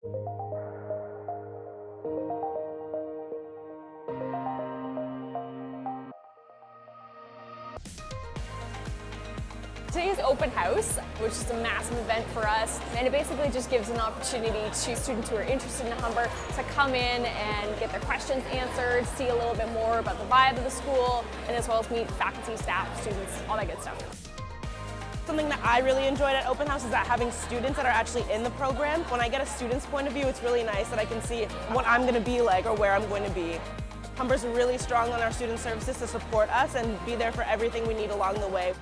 Today's open house, which is a massive event for us, and it basically just gives an opportunity to students who are interested in Humber to come in and get their questions answered, see a little bit more about the vibe of the school, and as well as meet faculty, staff, students, all that good stuff. Something that I really enjoyed at Open House is that having students that are actually in the program. When I get a student's point of view, it's really nice that I can see what I'm going to be like or where I'm going to be. Humber's really strong on our student services to support us and be there for everything we need along the way.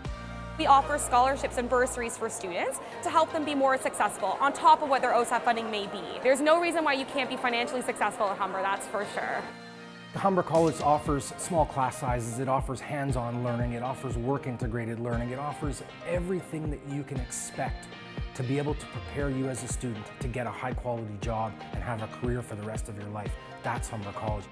We offer scholarships and bursaries for students to help them be more successful on top of what their OSAP funding may be. There's no reason why you can't be financially successful at Humber, that's for sure. Humber College offers small class sizes, it offers hands-on learning, it offers work-integrated learning, it offers everything that you can expect to be able to prepare you as a student to get a high-quality job and have a career for the rest of your life. That's Humber College.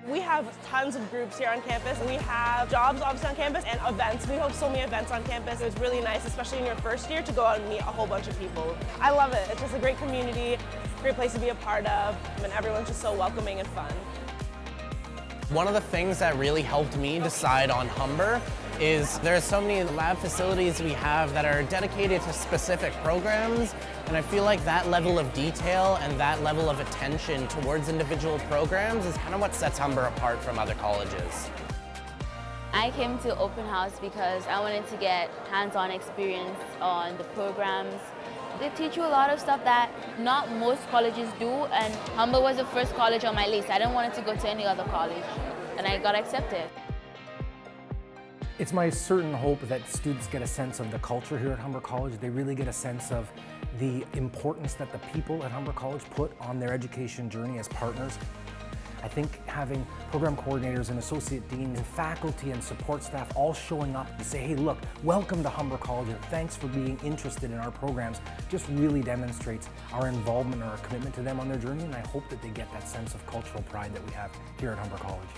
We have tons of groups here on campus. We have jobs obviously on campus and events. We host so many events on campus. It was really nice, especially in your first year, to go out and meet a whole bunch of people. I love it. It's just a great community, great place to be a part of, and everyone's just so welcoming and fun. One of the things that really helped me decide on Humber is there are so many lab facilities we have that are dedicated to specific programs, and I feel like that level of detail and that level of attention towards individual programs is kind of what sets Humber apart from other colleges. I came to Open House because I wanted to get hands-on experience on the programs. They teach you a lot of stuff that not most colleges do, and Humber was the first college on my list. I didn't want to go to any other college, and I got accepted. It's my certain hope that students get a sense of the culture here at Humber College. They really get a sense of the importance that the people at Humber College put on their education journey as partners. I think having program coordinators and associate deans and faculty and support staff all showing up and say, hey, look, welcome to Humber College and thanks for being interested in our programs, just really demonstrates our involvement and our commitment to them on their journey, and I hope that they get that sense of cultural pride that we have here at Humber College.